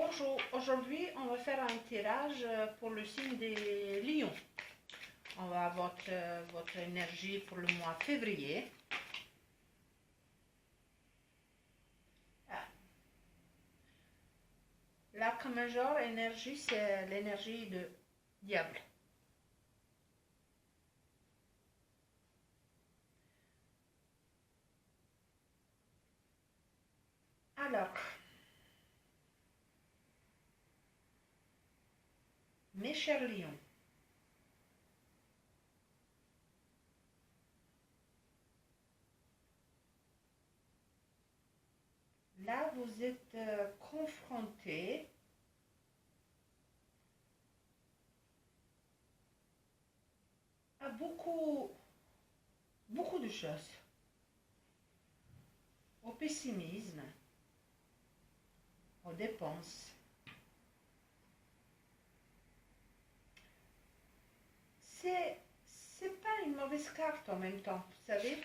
Bonjour, aujourd'hui on va faire un tirage pour le signe des lions. On va avoir votre énergie pour le mois février. Ah. L'arc majeur énergie, c'est l'énergie de diable. Alors, mes chers lions, là vous êtes confrontés à beaucoup de choses. Au pessimisme, aux dépenses. C'est pas une mauvaise carte en même temps, vous savez.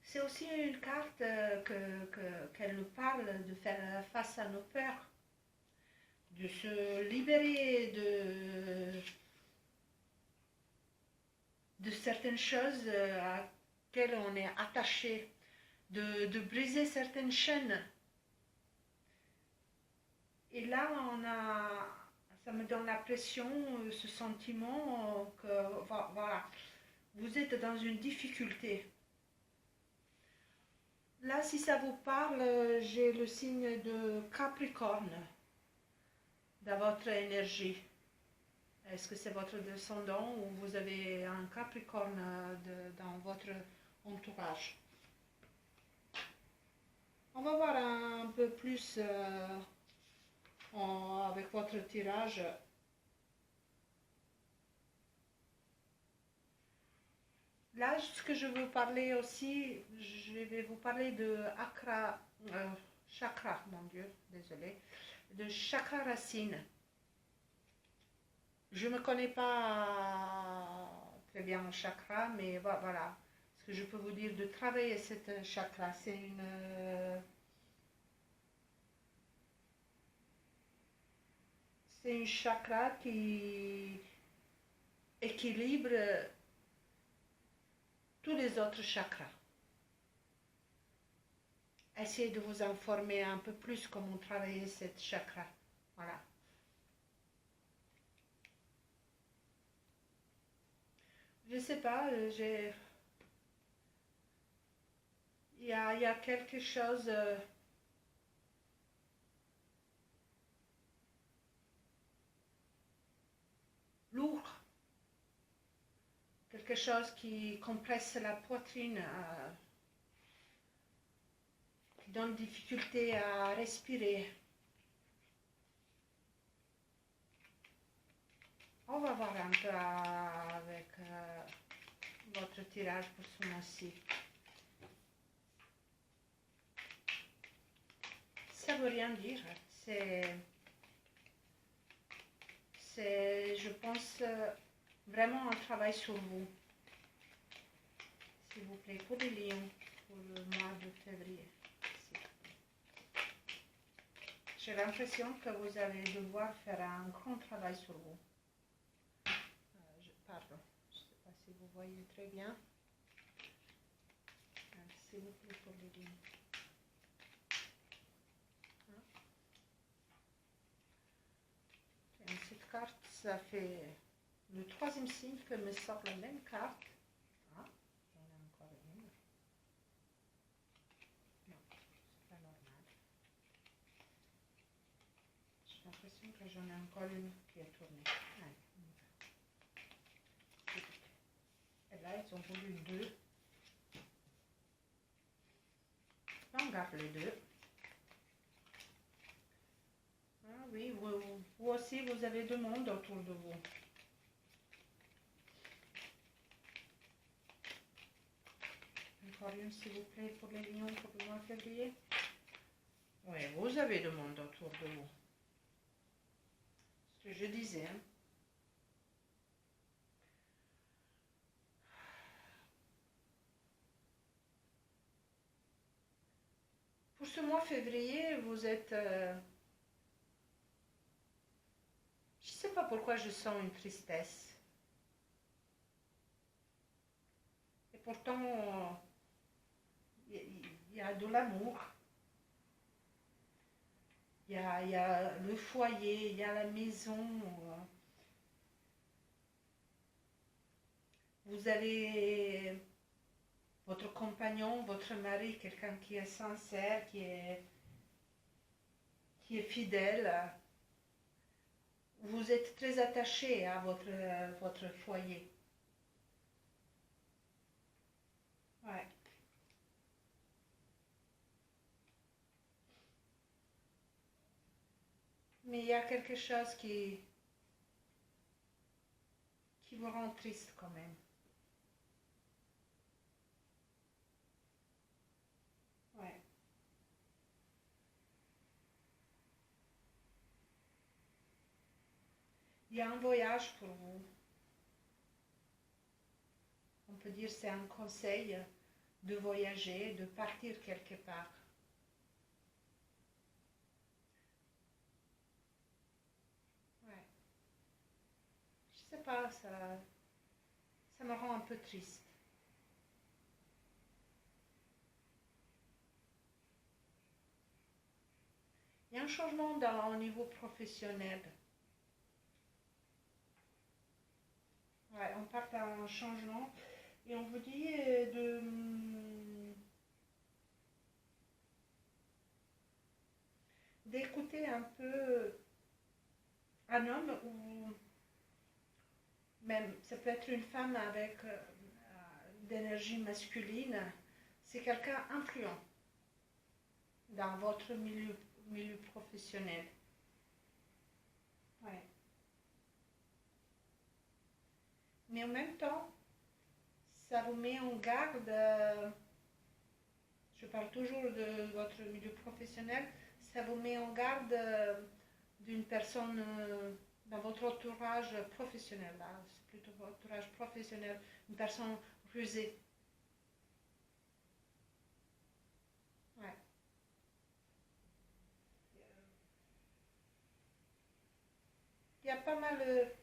C'est aussi une carte qu'elle nous parle de faire face à nos peurs, de se libérer de certaines choses à lesquelles on est attaché, de briser certaines chaînes. Et là, ça me donne l'impression, ce sentiment que, voilà, vous êtes dans une difficulté. Là, si ça vous parle, j'ai le signe de Capricorne dans votre énergie. Est-ce que c'est votre descendant ou vous avez un Capricorne dans votre entourage? On va voir un peu plus avec votre tirage. Là, ce que je veux parler aussi, je vais vous parler de chakra, mon Dieu, désolé, de chakra racine. Je ne me connais pas très bien en chakra, mais voilà. Ce que je peux vous dire de travailler cette chakra, c'est une chakra qui équilibre tous les autres chakras. Essayez de vous informer un peu plus comment travailler cette chakra. Voilà. Je ne sais pas, il y a quelque chose lourd, quelque chose qui compresse la poitrine, qui donne difficulté à respirer. On va voir un peu avec votre tirage pour ce mois-ci. Ça ne veut rien dire. C'est, je pense, vraiment un travail sur vous. S'il vous plaît, pour les lions, pour le mois de février. J'ai l'impression que vous allez devoir faire un grand travail sur vous. Pardon, je ne sais pas si vous voyez très bien. S'il vous plaît, pour les lions. Cette carte, ça fait le troisième signe que me sort la même carte. Ah, j'en ai encore une. Non, c'est pas normal. J'ai l'impression que j'en ai encore une qui est tournée. Allez, on y va. Et là, ils ont voulu deux. Là, on garde les deux. Ah oui, vous aussi, vous avez deux mondes autour de vous. Encore une, s'il vous plaît, pour les lions, pour le mois de février. Oui, vous avez deux mondes autour de vous. Ce que je disais. Hein. Pour ce ce mois février, vous êtes... je ne sais pas pourquoi je sens une tristesse. Et pourtant, il y a de l'amour. Il y a le foyer, il y a la maison. Vous avez votre compagnon, votre mari, quelqu'un qui est sincère, qui est fidèle. Vous êtes très attaché à votre foyer. Ouais. Mais il y a quelque chose qui vous rend triste quand même. Ouais. Il y a un voyage pour vous. On peut dire c'est un conseil de voyager, de partir quelque part. Ouais. Je sais pas, ça me rend un peu triste. Il y a un changement au niveau professionnel. Ouais, on part d'un changement et on vous dit d'écouter un peu un homme ou même ça peut être une femme avec d'énergie masculine. C'est quelqu'un influent dans votre milieu professionnel. Ouais. Mais en même temps, ça vous met en garde. Je parle toujours de votre milieu professionnel. Ça vous met en garde d'une personne dans votre entourage professionnel. Là, c'est plutôt votre entourage professionnel, une personne rusée. Ouais. Il y a pas mal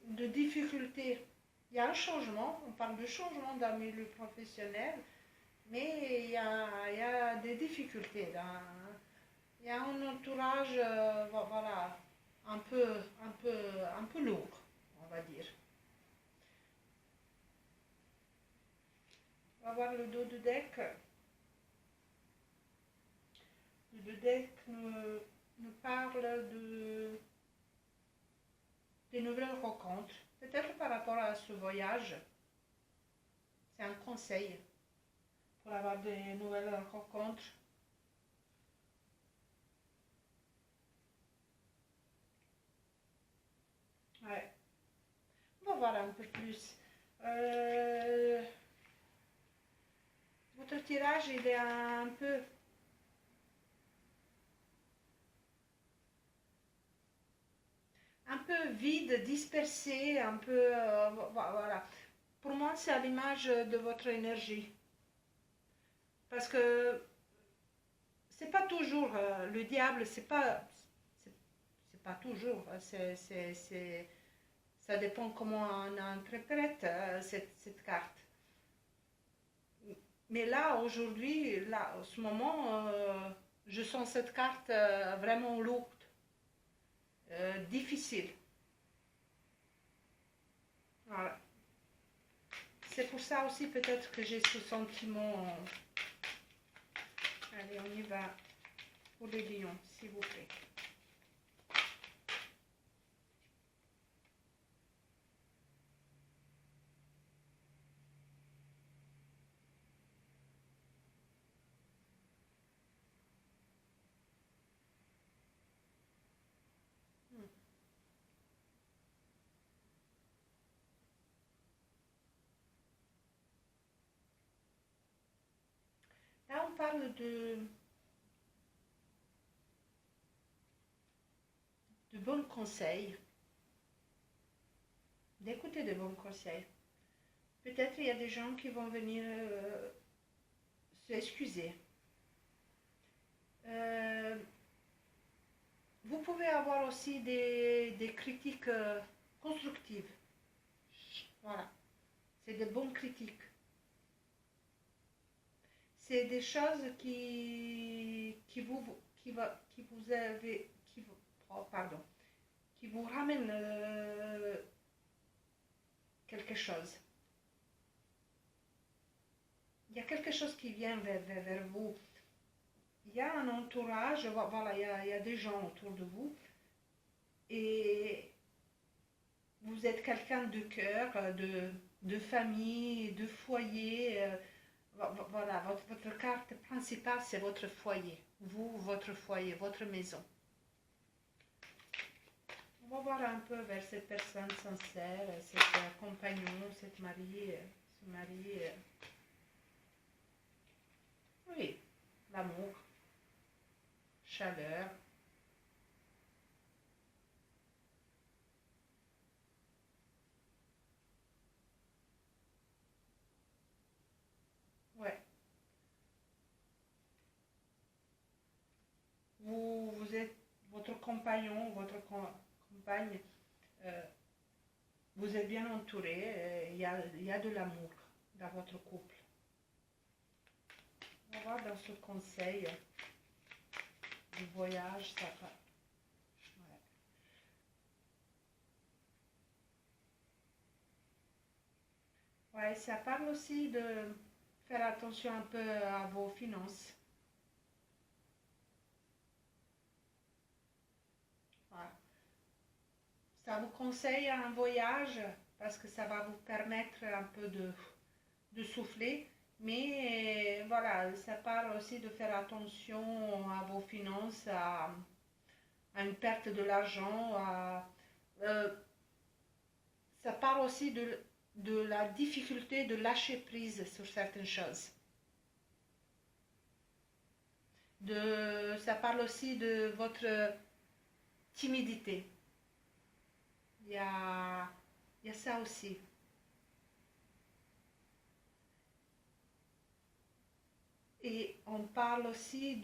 de difficultés. Il y a un changement, on parle de changement dans le milieu professionnel, mais il y a des difficultés. Il y a un entourage, voilà, un peu lourd, on va dire. On va voir le dos de deck. Le dos de deck nous parle des nouvelles rencontres. Peut-être par rapport à ce voyage, c'est un conseil pour avoir des nouvelles rencontres. Ouais. On va voir un peu plus. Euh, Votre tirage, il est un peu vide, dispersé, un peu, voilà. Pour moi, c'est à l'image de votre énergie. Parce que c'est pas toujours, le diable, c'est pas toujours, ça dépend comment on interprète cette carte. Mais là, aujourd'hui, là, en ce moment, je sens cette carte vraiment lourde, difficile. Voilà. C'est pour ça aussi peut-être que j'ai ce sentiment. Allez, on y va pour le lion, s'il vous plaît. Là, on parle de bons conseils, d'écouter de bons conseils. Peut-être il y a des gens qui vont venir excusez. Vous pouvez avoir aussi des critiques constructives. Voilà, c'est des bonnes critiques. C'est des choses qui vous ramènent quelque chose. Il y a quelque chose qui vient vers vous. Il y a un entourage, voilà, il y a des gens autour de vous. Et vous êtes quelqu'un de cœur, de famille, de foyer. Voilà, votre carte principale, c'est votre foyer. Vous, votre foyer, votre maison. On va voir un peu vers cette personne sincère, cet compagnon, cette mariée, ce mari. Oui, l'amour, chaleur. Ouais. Vous êtes votre compagnon, votre compagne, vous êtes bien entouré, il y a de l'amour dans votre couple. On va voir dans ce conseil du voyage, ça va. Ouais, ça parle aussi de faire attention un peu à vos finances. Voilà. Ça vous conseille un voyage parce que ça va vous permettre un peu de souffler. Mais voilà, ça parle aussi de faire attention à vos finances, à une perte de l'argent. Ça parle aussi de la difficulté de lâcher prise sur certaines choses. Ça parle aussi de votre timidité. Il y a ça aussi. Et on parle aussi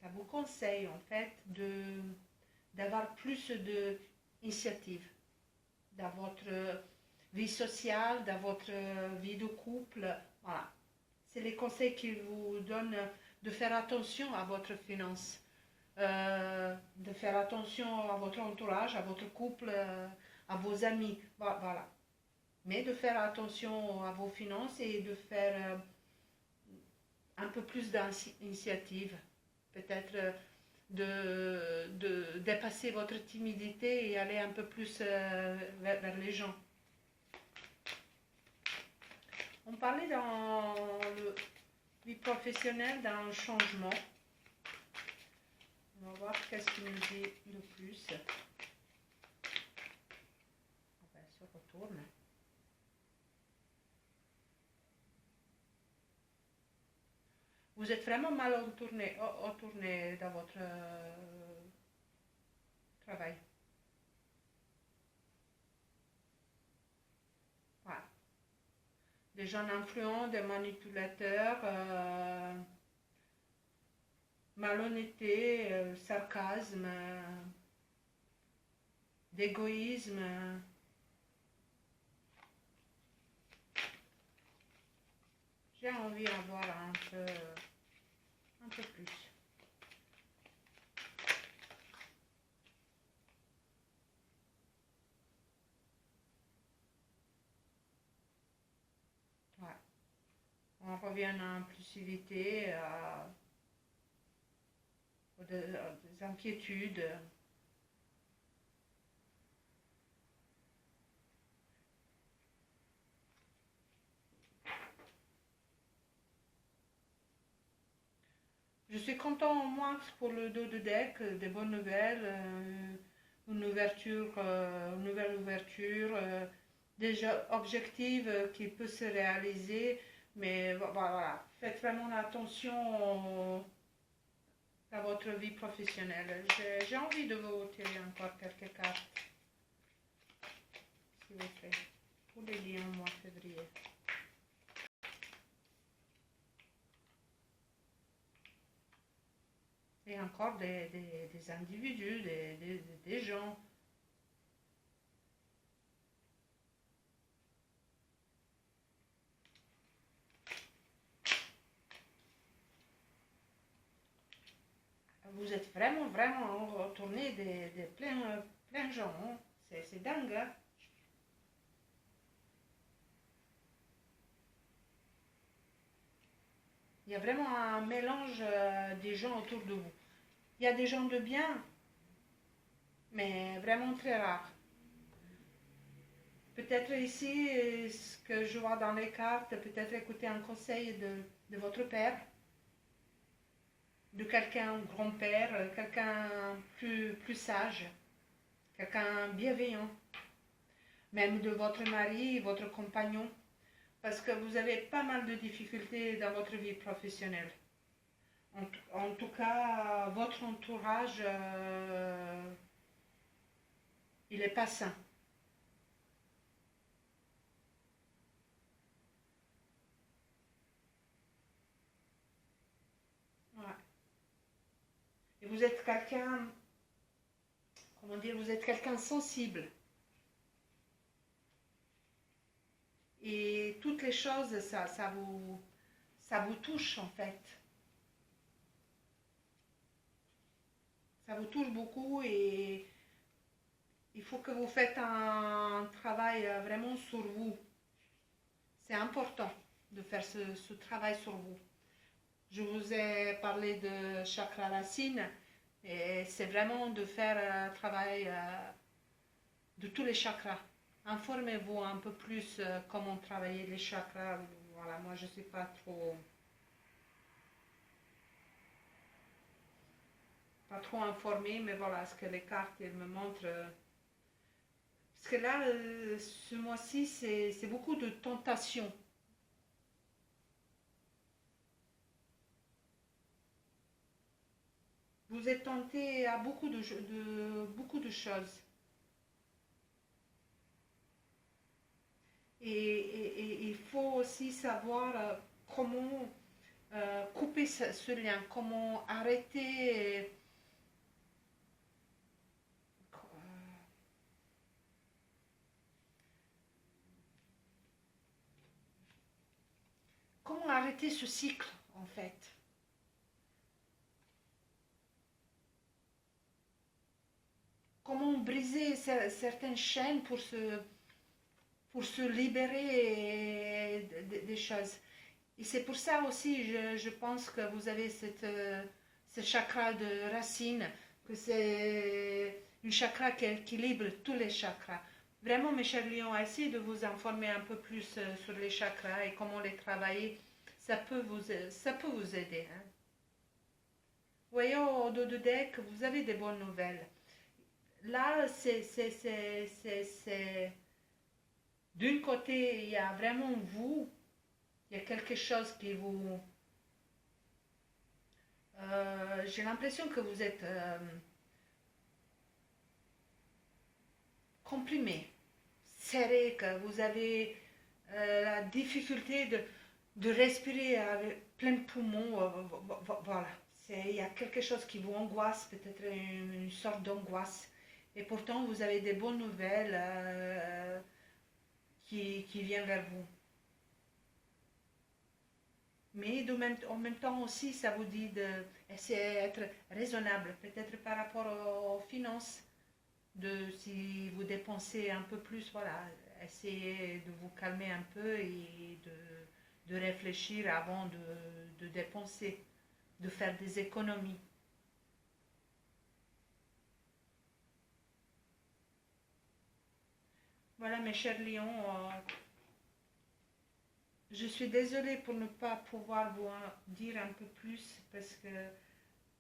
ça vous conseille en fait d'avoir plus d'initiative dans votre vie sociale, dans votre vie de couple. Voilà. C'est les conseils qu'ils vous donnent de faire attention à votre finance, de faire attention à votre entourage, à votre couple, à vos amis. Voilà. Mais de faire attention à vos finances et de faire un peu plus d'initiative. Peut-être de dépasser votre timidité et aller un peu plus vers les gens. On parlait dans le vie professionnelle d'un changement. On va voir qu'est-ce qu'il nous dit de plus. On se retourne. Vous êtes vraiment mal entourné dans votre travail. Voilà. Des gens influents, des manipulateurs, malhonnêteté, sarcasme, d'égoïsme. J'ai envie d'en voir un peu plus. Ouais. On revient à l'impulsivité, des inquiétudes. Je suis content en moins pour le dos de deck, des bonnes nouvelles, une nouvelle ouverture, des objectifs qui peuvent se réaliser, mais voilà, faites vraiment attention à votre vie professionnelle. J'ai envie de vous tirer encore quelques cartes, s'il vous plaît, pour les liens au mois de février. et encore des individus, des gens. Vous êtes vraiment, vraiment retourné plein de gens. Hein. C'est dingue. Hein. Il y a vraiment un mélange des gens autour de vous. Il y a des gens de bien, mais vraiment très rares. Peut-être ici, ce que je vois dans les cartes, peut-être écouter un conseil de votre père, de quelqu'un grand-père, quelqu'un plus sage, quelqu'un bienveillant, même de votre mari, votre compagnon, parce que vous avez pas mal de difficultés dans votre vie professionnelle. En tout cas, votre entourage, il n'est pas sain. Ouais. Et vous êtes quelqu'un, comment dire, vous êtes quelqu'un sensible. Et toutes les choses, ça vous touche en fait. Ça vous touche beaucoup et il faut que vous faites un travail vraiment sur vous. C'est important de faire ce travail sur vous. Je vous ai parlé de chakra racine et c'est vraiment de faire un travail de tous les chakras. Informez-vous un peu plus comment travailler les chakras. Voilà, moi je ne suis pas trop informée, mais voilà ce que les cartes elles me montrent. Parce que là, ce mois-ci, c'est beaucoup de tentations. Vous êtes tenté à beaucoup de choses. Et il faut aussi savoir comment couper ce lien, comment arrêter, comment arrêter ce cycle en fait. Comment briser certaines chaînes pour se libérer des choses. Et c'est pour ça aussi, je pense que vous avez ce chakra de racine, que c'est une chakra qui équilibre tous les chakras. Vraiment, mes chers lions, essayez de vous informer un peu plus sur les chakras et comment les travailler. Ça peut vous aider. Hein. Voyez, au dos de deck, vous avez des bonnes nouvelles. Là, d'une côté, il y a vraiment vous, il y a quelque chose qui vous... j'ai l'impression que vous êtes comprimé, serré, que vous avez la difficulté de respirer avec plein de poumons. Voilà, il y a quelque chose qui vous angoisse, peut-être une sorte d'angoisse. Et pourtant, vous avez des bonnes nouvelles qui viennent vers vous. Mais en même temps aussi, ça vous dit d'essayer d'être raisonnable, peut-être par rapport aux finances, si vous dépensez un peu plus, voilà, essayez de vous calmer un peu et de réfléchir avant de dépenser, de faire des économies. Voilà mes chers lions, je suis désolée pour ne pas pouvoir vous en dire un peu plus parce que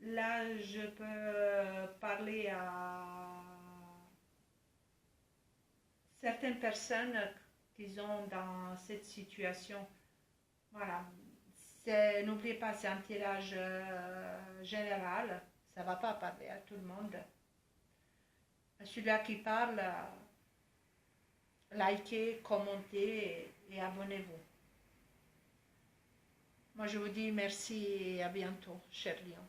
là je peux parler à certaines personnes qui sont dans cette situation. Voilà. N'oubliez pas, c'est un tirage général. Ça ne va pas parler à tout le monde. Celui-là qui parle, likez, commentez et abonnez-vous. Moi, je vous dis merci et à bientôt, chers lions.